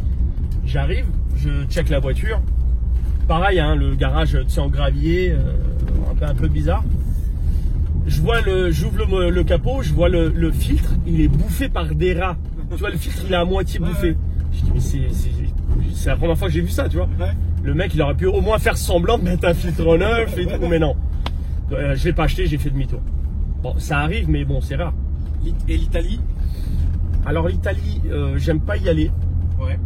Speaker 4: J'arrive, je check la voiture. Pareil, hein, le garage en gravier, un peu bizarre. J'ouvre le capot, je vois le filtre, il est bouffé par des rats. Tu vois, le filtre, il est à moitié bouffé. Ouais. Je dis, mais c'est la première fois que j'ai vu ça, tu vois. Ouais. Le mec, il aurait pu au moins faire semblant de mettre un filtre neuf et tout, mais non. Je l'ai pas acheté, j'ai fait demi-tour. Bon, ça arrive, mais bon, c'est rare.
Speaker 2: Et l'Italie?
Speaker 4: Alors, l'Italie, j'aime pas y aller.
Speaker 2: Ouais.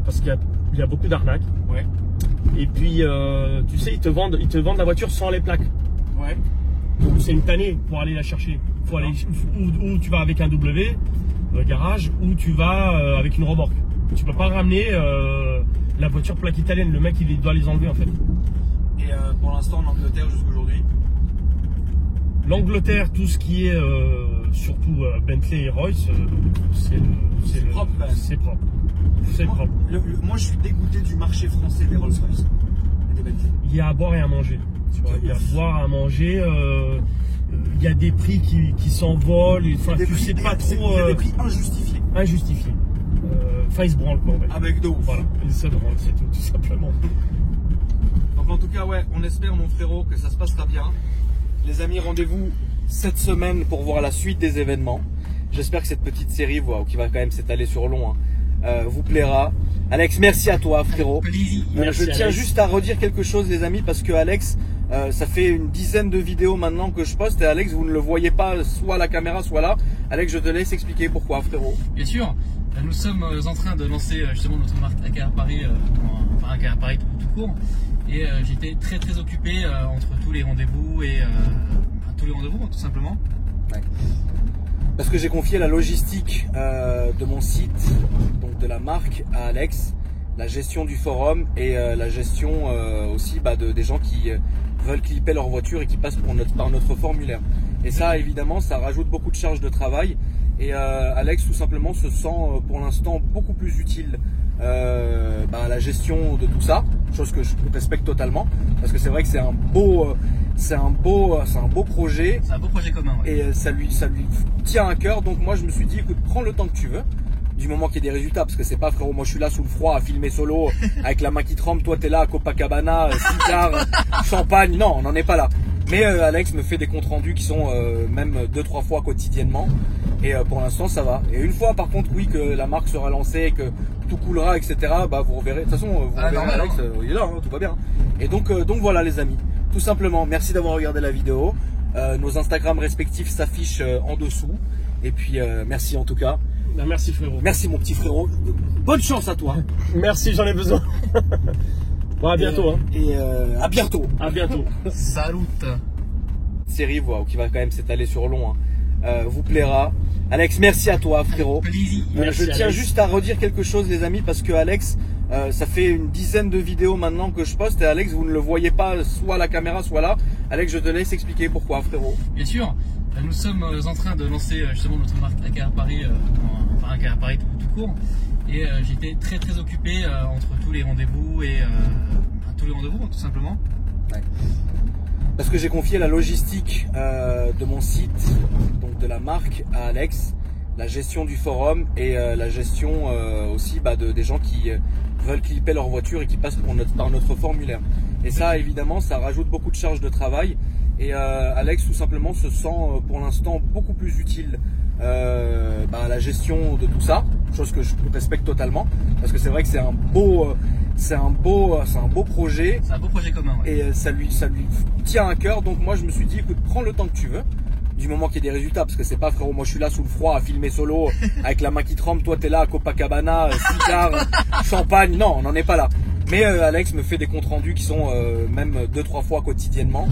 Speaker 4: Parce qu'il y a beaucoup d'arnaques.
Speaker 2: Ouais.
Speaker 4: Et puis, tu sais, ils te vendent la voiture sans les plaques.
Speaker 2: Ouais.
Speaker 4: Donc, c'est une tannée pour aller la chercher. Faut aller, ou tu vas avec un W. Garage, ou tu vas avec une remorque. Tu peux pas ramener la voiture plaque italienne. Le mec, il doit les enlever en fait.
Speaker 2: Et pour l'instant en Angleterre jusqu'aujourd'hui,
Speaker 4: l'Angleterre, tout ce qui est surtout Bentley et Royce, c'est
Speaker 2: propre.
Speaker 4: C'est propre. C'est propre.
Speaker 2: Moi, je suis dégoûté du marché français des Rolls-Royce et des Bentley.
Speaker 4: Il y a à boire et à manger. Tu vois, il y a à boire, à manger. Il y a des prix qui s'envolent, enfin, tu sais pas trop.
Speaker 2: Il y a des prix injustifiés.
Speaker 4: Injustifiés. Enfin, ils se branlent quoi.
Speaker 2: Avec de ouf.
Speaker 4: Voilà, ils se branlent, c'est tout simplement.
Speaker 2: Donc en tout cas, ouais, on espère, mon frérot, que ça se passera bien. Les amis, rendez-vous cette semaine pour voir la suite des événements. J'espère que cette petite série, qui va quand même s'étaler sur long, vous plaira. Alex, merci à toi, frérot. Je tiens juste à redire quelque chose, les amis, parce que Alex, ça fait une dizaine de vidéos maintenant que je poste et Alex, vous ne le voyez pas soit à la caméra, soit là. Alex, je te laisse expliquer pourquoi, frérot.
Speaker 3: Bien sûr, nous sommes en train de lancer justement notre marque AKR Paris, enfin AKR Paris tout court. Et j'étais très occupé entre tous les rendez-vous et tout simplement.
Speaker 2: Ouais. Parce que j'ai confié la logistique de mon site, donc de la marque, à Alex. la gestion du forum et la gestion aussi des gens qui veulent clipper leur voiture et qui passent par notre formulaire. Et ça, évidemment, ça rajoute beaucoup de charges de travail. Et Alex, tout simplement, se sent pour l'instant beaucoup plus utile à la gestion de tout ça, chose que je respecte totalement, parce que c'est vrai que c'est un beau projet.
Speaker 3: C'est un beau projet commun. Ouais.
Speaker 2: Et ça lui tient à cœur. Donc moi, je me suis dit, écoute, prends le temps que tu veux. Du moment qu'il y ait des résultats, parce que c'est pas, frérot, moi je suis là sous le froid à filmer solo avec la main qui tremble, toi t'es là à Copacabana, cigare, champagne, non, on n'en est pas là. Mais Alex me fait des comptes rendus qui sont même 2-3 fois quotidiennement, et pour l'instant ça va. Et une fois par contre, oui, que la marque sera lancée et que tout coulera, etc., vous reverrez, de toute façon vous reverrez
Speaker 3: normal,
Speaker 2: Alex, il est là, tout va bien. Et donc voilà les amis, tout simplement, merci d'avoir regardé la vidéo, nos Instagram respectifs s'affichent en dessous, et puis merci en tout cas.
Speaker 4: Merci frérot.
Speaker 2: Merci mon petit frérot. Bonne chance à toi.
Speaker 4: Merci, j'en ai besoin. Bon, à bientôt.
Speaker 2: Et à bientôt.
Speaker 4: À bientôt.
Speaker 3: Salut.
Speaker 2: Série qui va quand même s'étaler sur long. Vous plaira. Alex, merci à toi frérot.
Speaker 3: Plaisir.
Speaker 2: Je tiens juste à redire quelque chose les amis, parce que Alex, ça fait une dizaine de vidéos maintenant que je poste, et Alex, vous ne le voyez pas soit à la caméra soit là. Alex, je te laisse expliquer pourquoi frérot.
Speaker 3: Bien sûr. Nous sommes en train de lancer justement notre marque AKR Paris, AKR Paris tout court, et j'étais très occupé entre tous les rendez-vous et tout simplement.
Speaker 2: Ouais. Parce que j'ai confié la logistique de mon site, donc de la marque, à Alex, la gestion du forum et la gestion aussi des gens qui veulent clipper leur voiture et qui passent par notre formulaire. Et ça, évidemment, ça rajoute beaucoup de charges de travail. Et Alex, tout simplement, se sent pour l'instant beaucoup plus utile à la gestion de tout ça, chose que je respecte totalement, parce que c'est vrai que c'est un beau projet.
Speaker 3: C'est un beau projet commun. Ouais.
Speaker 2: Et ça lui tient à cœur. Donc moi, je me suis dit, écoute, prends le temps que tu veux. Du moment qu'il y ait des résultats, parce que c'est pas, frérot, moi je suis là sous le froid à filmer solo avec la main qui tremble, toi t'es là à Copacabana, cigare, champagne, non, on n'en est pas là. Mais Alex me fait des comptes rendus qui sont même 2-3 fois quotidiennement,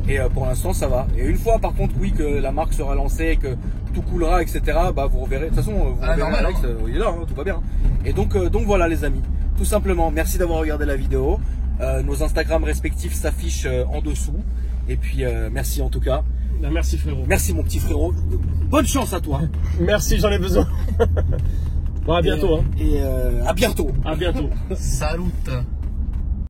Speaker 2: et pour l'instant ça va. Et une fois par contre, oui, que la marque sera lancée et que tout coulera, etc., vous reverrez, de toute façon vous reverrez
Speaker 3: normal,
Speaker 2: Alex, il est là, tout va bien. Et donc voilà les amis, tout simplement, merci d'avoir regardé la vidéo, nos Instagram respectifs s'affichent en dessous, et puis merci en tout cas.
Speaker 4: Merci frérot.
Speaker 2: Merci mon petit frérot. Bonne chance à toi.
Speaker 4: Merci, j'en ai besoin. Bon, à bientôt.
Speaker 2: Et à bientôt.
Speaker 4: À bientôt.
Speaker 3: Salut.